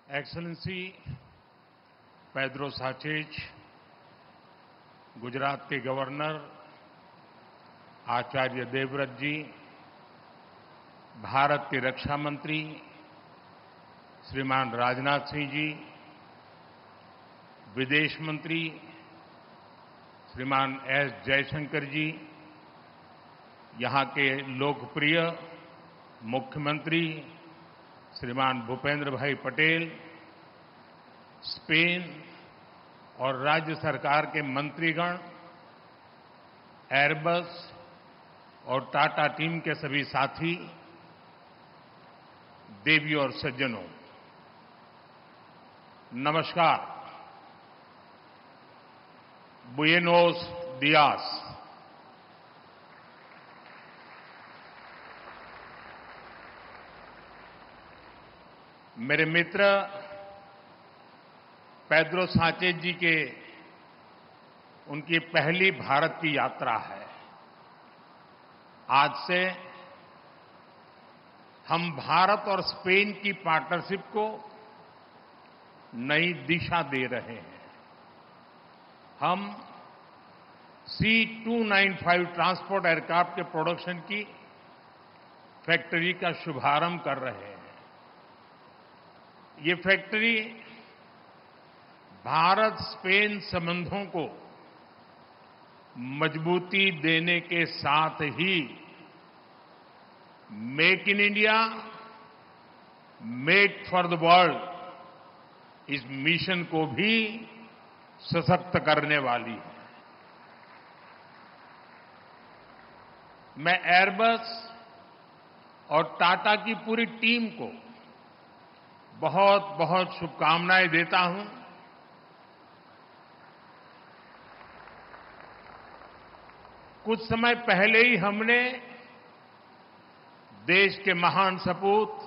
Excellency Pedro साnchez, Gujarat के governor Acharya Devvrat जी, भारत के रक्षा मंत्री श्रीमान राजनाथ सिंह जी, विदेश मंत्री श्रीमान एस जयशंकर जी, यहां के लोकप्रिय मुख्यमंत्री श्रीमान भूपेंद्र भाई पटेल, स्पेन और राज्य सरकार के मंत्रीगण, एयरबस और टाटा टीम के सभी साथी, देवी और सज्जनों, नमस्कार। बुएनोस दियास। मेरे मित्र पेड्रो साnchez जी के उनकी पहली भारत की यात्रा है। आज से हम भारत और स्पेन की पार्टनरशिप को नई दिशा दे रहे हैं। हम C295 ट्रांसपोर्ट एयरक्राफ्ट के प्रोडक्शन की फैक्ट्री का शुभारंभ कर रहे हैं। ये फैक्ट्री भारत स्पेन संबंधों को मजबूती देने के साथ ही make in India, make for the world इस मिशन को भी सशक्त करने वाली है। मैं एयरबस और टाटा की पूरी टीम को बहुत बहुत शुभकामनाएं देता हूं। कुछ समय पहले ही हमने देश के महान सपूत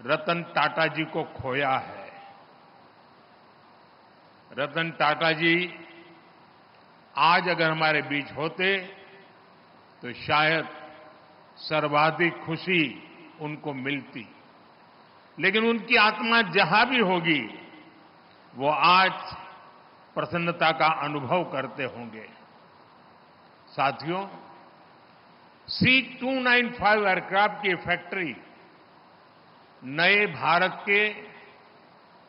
रतन टाटा जी को खोया है। रतन टाटा जी आज अगर हमारे बीच होते तो शायद सर्वाधिक खुशी उनको मिलती, लेकिन उनकी आत्मा जहां भी होगी वो आज प्रसन्नता का अनुभव करते होंगे। साथियों, C295 एयरक्राफ्ट की फैक्ट्री नए भारत के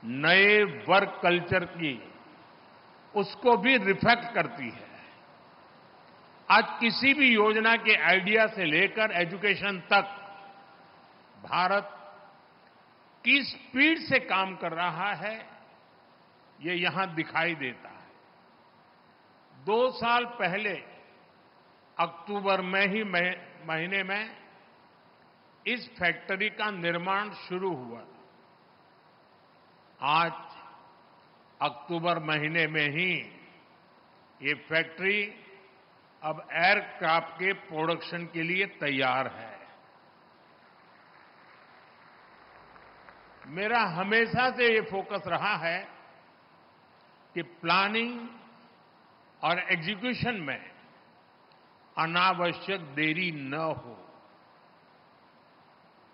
नए वर्क कल्चर की उसको भी रिफ्लेक्ट करती है। आज किसी भी योजना के आइडिया से लेकर एजुकेशन तक भारत किस स्पीड से काम कर रहा है ये यहां दिखाई देता है। 2 साल पहले अक्टूबर में ही महीने में इस फैक्ट्री का निर्माण शुरू हुआ। आज अक्टूबर महीने में ही ये फैक्ट्री अब एयरक्राफ्ट के प्रोडक्शन के लिए तैयार है। मेरा हमेशा से ये फोकस रहा है कि प्लानिंग और एग्जीक्यूशन में अनावश्यक देरी न हो।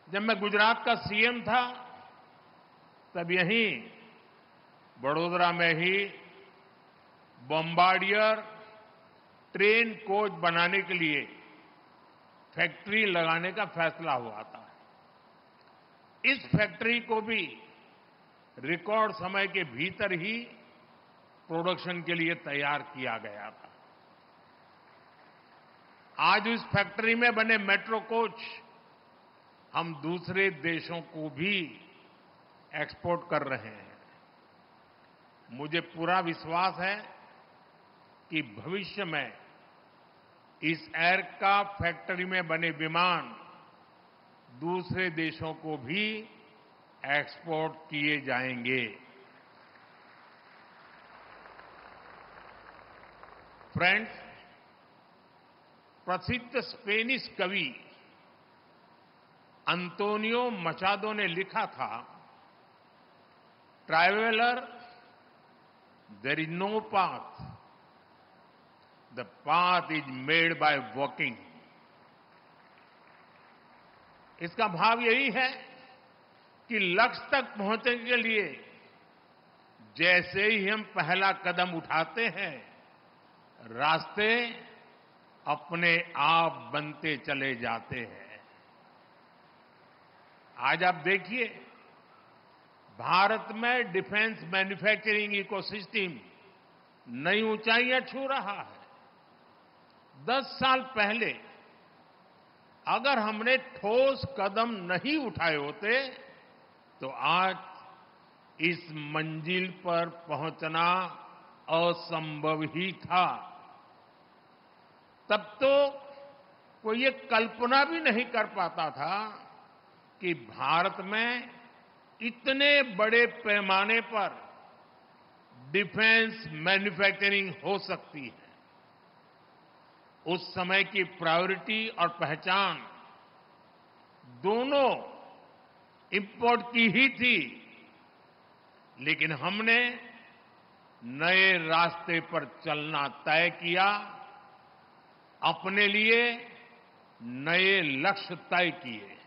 जब मैं गुजरात का सीएम था तब यहीं बड़ोदरा में ही बॉम्बार्डियर ट्रेन कोच बनाने के लिए फैक्ट्री लगाने का फैसला हुआ था। इस फैक्ट्री को भी रिकॉर्ड समय के भीतर ही प्रोडक्शन के लिए तैयार किया गया था। आज इस फैक्ट्री में बने मेट्रो कोच हम दूसरे देशों को भी एक्सपोर्ट कर रहे हैं। मुझे पूरा विश्वास है कि भविष्य में इस एयरक्राफ्ट फैक्ट्री में बने विमान दूसरे देशों को भी एक्सपोर्ट किए जाएंगे। फ्रेंड्स, प्रसिद्ध स्पेनिश कवि अंतोनियो मचादो ने लिखा था, traveller there is no path, the path is made by walking. इसका भाव यही है कि लक्ष्य तक पहुंचने के लिए जैसे ही हम पहला कदम उठाते हैं, रास्ते अपने आप बनते चले जाते हैं। आज आप देखिए, भारत में डिफेंस मैन्युफैक्चरिंग इकोसिस्टम नई ऊंचाइयां छू रहा है। 10 साल पहले अगर हमने ठोस कदम नहीं उठाए होते तो आज इस मंजिल पर पहुंचना असंभव ही था। तब तो कोई ये कल्पना भी नहीं कर पाता था कि भारत में इतने बड़े पैमाने पर डिफेंस मैन्युफैक्चरिंग हो सकती है। उस समय की प्रायोरिटी और पहचान दोनों इंपोर्ट की ही थी, लेकिन हमने नए रास्ते पर चलना तय किया, अपने लिए नए लक्ष्य तय किए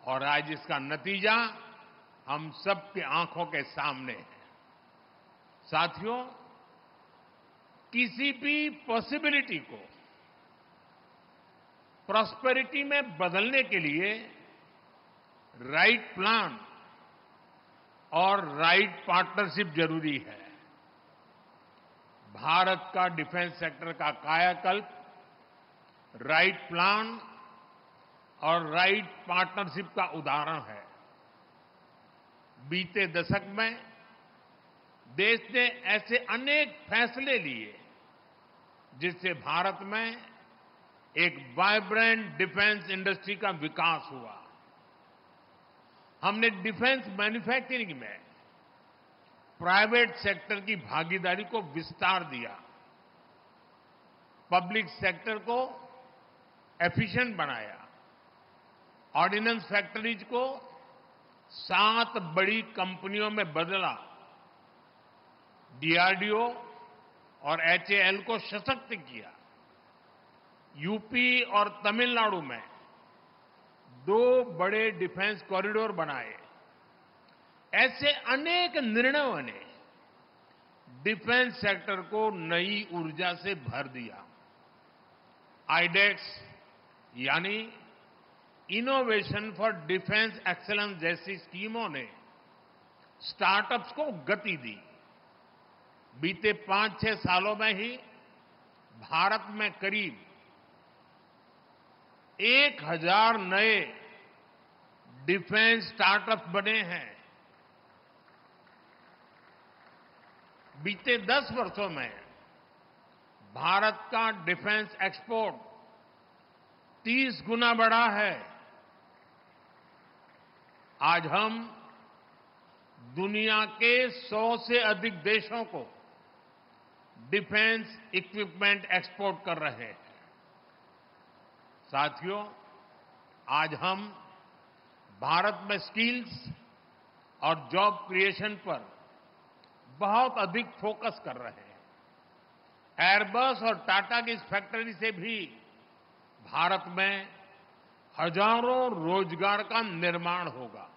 और आज इसका नतीजा हम सबकी आंखों के सामने है। साथियों, किसी भी पॉसिबिलिटी को प्रॉस्पेरिटी में बदलने के लिए राइट प्लान और राइट पार्टनरशिप जरूरी है। भारत का डिफेंस सेक्टर का कायाकल्प राइट प्लान और राइट पार्टनरशिप का उदाहरण है। बीते दशक में देश ने ऐसे अनेक फैसले लिए जिससे भारत में एक वाइब्रेंट डिफेंस इंडस्ट्री का विकास हुआ। हमने डिफेंस मैन्युफैक्चरिंग में प्राइवेट सेक्टर की भागीदारी को विस्तार दिया, पब्लिक सेक्टर को एफिशिएंट बनाया, ऑर्डिनेंस फैक्ट्रीज को 7 बड़ी कंपनियों में बदला, डीआरडीओ और एचएएल को सशक्त किया, यूपी और तमिलनाडु में 2 बड़े डिफेंस कॉरिडोर बनाए। ऐसे अनेक निर्णयों ने डिफेंस सेक्टर को नई ऊर्जा से भर दिया। आईडेक्स यानी इनोवेशन फॉर डिफेंस एक्सीलेंस जैसी स्कीमों ने स्टार्टअप्स को गति दी। बीते 5-6 सालों में ही भारत में करीब 1000 नए डिफेंस स्टार्टअप्स बने हैं। बीते 10 वर्षों में भारत का डिफेंस एक्सपोर्ट 30 गुना बढ़ा है। आज हम दुनिया के 100 से अधिक देशों को डिफेंस इक्विपमेंट एक्सपोर्ट कर रहे हैं। साथियों, आज हम भारत में स्किल्स और जॉब क्रिएशन पर बहुत अधिक फोकस कर रहे हैं। एयरबस और टाटा की इस फैक्ट्री से भी भारत में हजारों रोजगार का निर्माण होगा।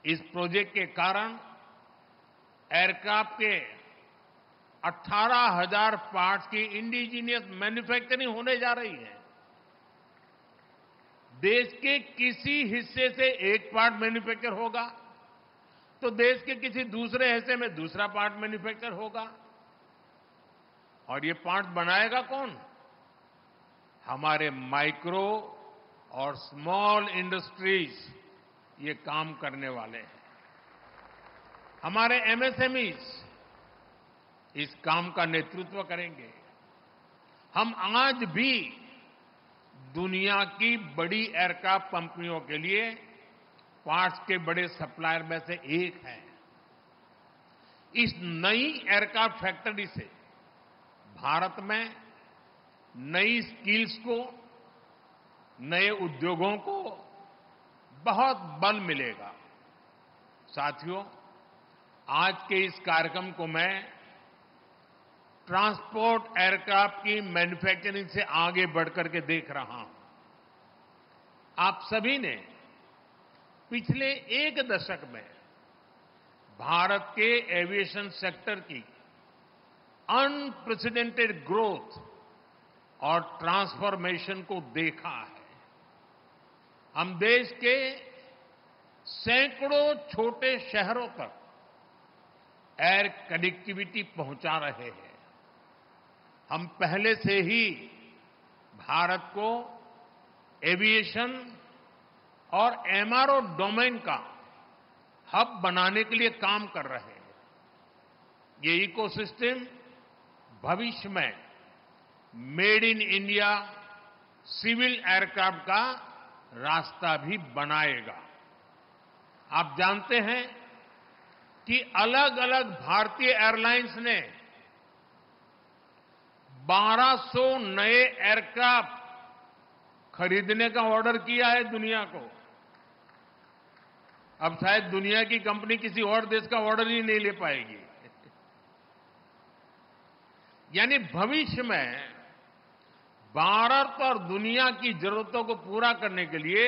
इस प्रोजेक्ट के कारण एयरक्राफ्ट के 18,000 पार्ट्स की इंडिजीनियस मैन्युफैक्चरिंग होने जा रही है। देश के किसी हिस्से से एक पार्ट मैन्युफैक्चर होगा तो देश के किसी दूसरे हिस्से में दूसरा पार्ट मैन्युफैक्चर होगा। और ये पार्ट बनाएगा कौन? हमारे माइक्रो और स्मॉल इंडस्ट्रीज ये काम करने वाले हैं। हमारे एमएसएमईज इस काम का नेतृत्व करेंगे। हम आज भी दुनिया की बड़ी एयरक्राफ्ट कंपनियों के लिए पार्ट्स के बड़े सप्लायर में से एक है। इस नई एयरक्राफ्ट फैक्ट्री से भारत में नई स्किल्स को, नए उद्योगों को बहुत बल मिलेगा। साथियों, आज के इस कार्यक्रम को मैं ट्रांसपोर्ट एयरक्राफ्ट की मैन्युफैक्चरिंग से आगे बढ़कर के देख रहा हूं। आप सभी ने पिछले एक दशक में भारत के एविएशन सेक्टर की अनप्रेसिडेंटेड ग्रोथ और ट्रांसफॉर्मेशन को देखा है। हम देश के सैकड़ों छोटे शहरों तक एयर कनेक्टिविटी पहुंचा रहे हैं। हम पहले से ही भारत को एविएशन और एमआरओ डोमेन का हब बनाने के लिए काम कर रहे हैं। ये इकोसिस्टम भविष्य में made in India civil aircraft का रास्ता भी बनाएगा। आप जानते हैं कि अलग अलग भारतीय एयरलाइंस ने 1200 नए एयरक्राफ्ट खरीदने का ऑर्डर किया है दुनिया को। अब शायद दुनिया की कंपनी किसी और देश का ऑर्डर ही नहीं ले पाएगी। यानी भविष्य में भारत और दुनिया की जरूरतों को पूरा करने के लिए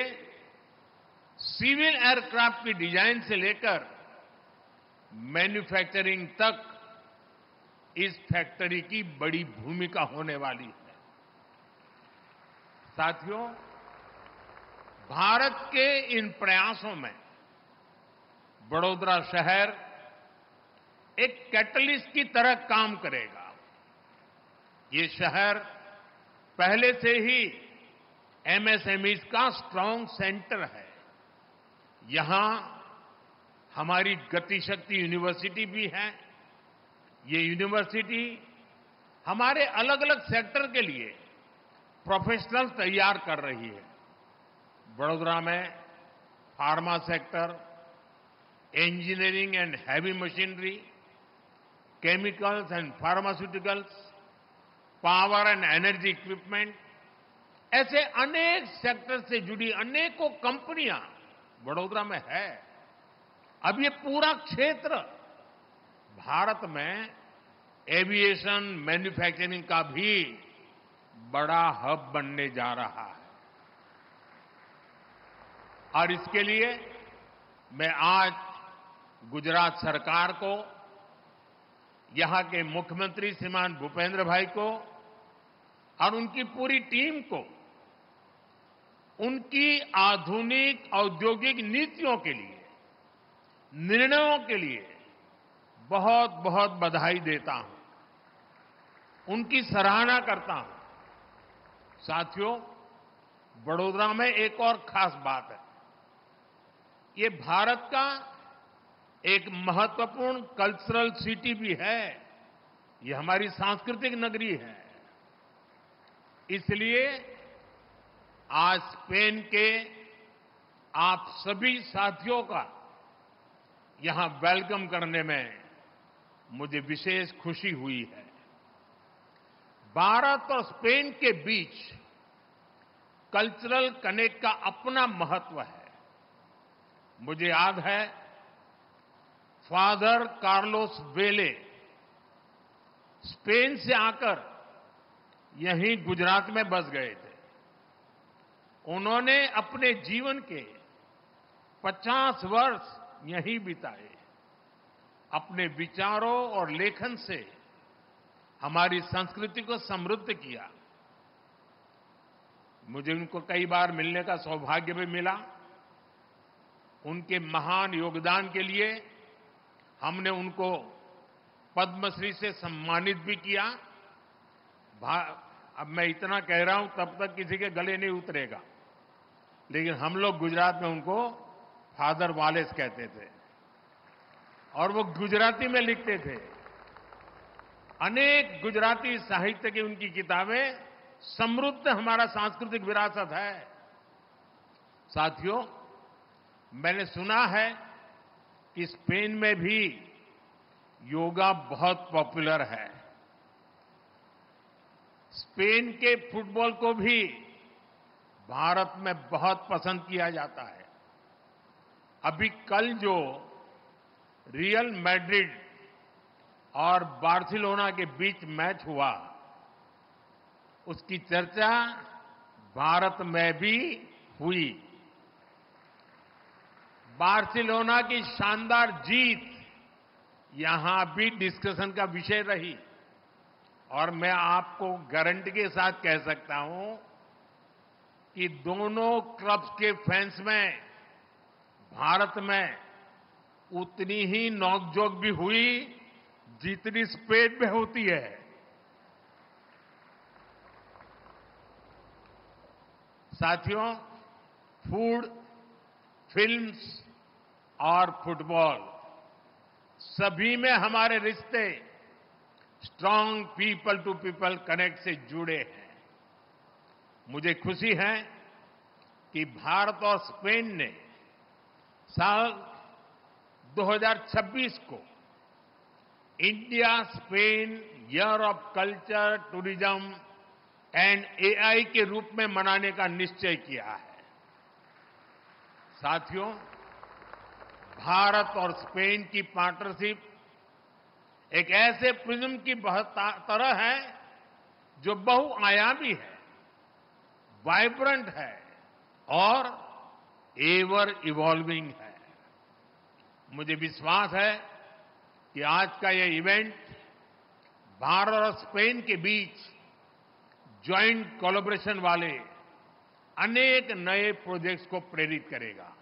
सिविल एयरक्राफ्ट की डिजाइन से लेकर मैन्युफैक्चरिंग तक इस फैक्ट्री की बड़ी भूमिका होने वाली है। साथियों, भारत के इन प्रयासों में वडोदरा शहर एक कैटलिस्ट की तरह काम करेगा। ये शहर पहले से ही एमएसएमई का स्ट्रांग सेंटर है। यहां हमारी गतिशक्ति यूनिवर्सिटी भी है। ये यूनिवर्सिटी हमारे अलग अलग सेक्टर के लिए प्रोफेशनल तैयार कर रही है। वडोदरा में pharma sector, engineering and heavy machinery, chemicals and pharmaceuticals, power and energy equipment, ऐसे अनेक सेक्टर से जुड़ी अनेकों कंपनियां वडोदरा में है। अब ये पूरा क्षेत्र भारत में एविएशन मैन्युफैक्चरिंग का भी बड़ा हब बनने जा रहा है। और इसके लिए मैं आज गुजरात सरकार को, यहां के मुख्यमंत्री श्रीमान भूपेंद्र भाई को और उनकी पूरी टीम को उनकी आधुनिक औद्योगिक नीतियों के लिए, निर्णयों के लिए बहुत बहुत बधाई देता हूं, उनकी सराहना करता हूं। साथियों, वडोदरा में एक और खास बात है। ये भारत का एक महत्वपूर्ण कल्चरल सिटी भी है। ये हमारी सांस्कृतिक नगरी है। इसलिए आज स्पेन के आप सभी साथियों का यहां वेलकम करने में मुझे विशेष खुशी हुई है। भारत और स्पेन के बीच कल्चरल कनेक्ट का अपना महत्व है। मुझे याद है, फादर कार्लोस वेले स्पेन से आकर यहीं गुजरात में बस गए थे। उन्होंने अपने जीवन के 50 वर्ष यहीं बिताए। अपने विचारों और लेखन से हमारी संस्कृति को समृद्ध किया। मुझे उनको कई बार मिलने का सौभाग्य भी मिला। उनके महान योगदान के लिए हमने उनको पद्मश्री से सम्मानित भी किया। अब मैं इतना कह रहा हूं, तब तक किसी के गले नहीं उतरेगा, लेकिन हम लोग गुजरात में उनको फादर वालेस कहते थे और वो गुजराती में लिखते थे। अनेक गुजराती साहित्य की उनकी किताबें समृद्ध हमारा सांस्कृतिक विरासत है। साथियों, मैंने सुना है कि स्पेन में भी योगा बहुत पॉपुलर है। स्पेन के फुटबॉल को भी भारत में बहुत पसंद किया जाता है। अभी कल जो रियल मैड्रिड और बार्सिलोना के बीच मैच हुआ, उसकी चर्चा भारत में भी हुई। बार्सिलोना की शानदार जीत यहां भी डिस्कशन का विषय रही और मैं आपको गारंटी के साथ कह सकता हूं कि दोनों क्लब्स के फैंस में भारत में उतनी ही नोकझोंक भी हुई जितनी स्पेन में होती है। साथियों, फूड, फिल्म्स और फुटबॉल सभी में हमारे रिश्ते strong people to people connect से जुड़े हैं। मुझे खुशी है कि भारत और स्पेन ने साल 2026 को India Spain year of culture, tourism and AI के रूप में मनाने का निश्चय किया है। साथियों, भारत और स्पेन की पार्टनरशिप एक ऐसे प्रिज्म की तरह है जो बहुआयामी है, वाइब्रेंट है और एवर इवॉल्विंग है। मुझे विश्वास है कि आज का यह इवेंट भारत और स्पेन के बीच ज्वाइंट कोलैबोरेशन वाले अनेक नए प्रोजेक्ट्स को प्रेरित करेगा।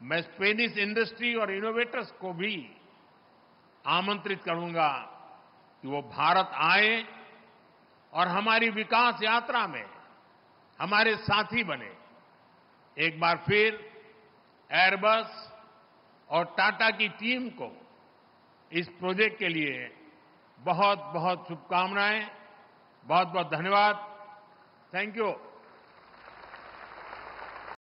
मैं स्पेनिश इंडस्ट्री और इनोवेटर्स को भी आमंत्रित करूंगा कि वो भारत आए और हमारी विकास यात्रा में हमारे साथी बने। एक बार फिर एयरबस और टाटा की टीम को इस प्रोजेक्ट के लिए बहुत बहुत शुभकामनाएं, बहुत बहुत धन्यवाद। Thank you.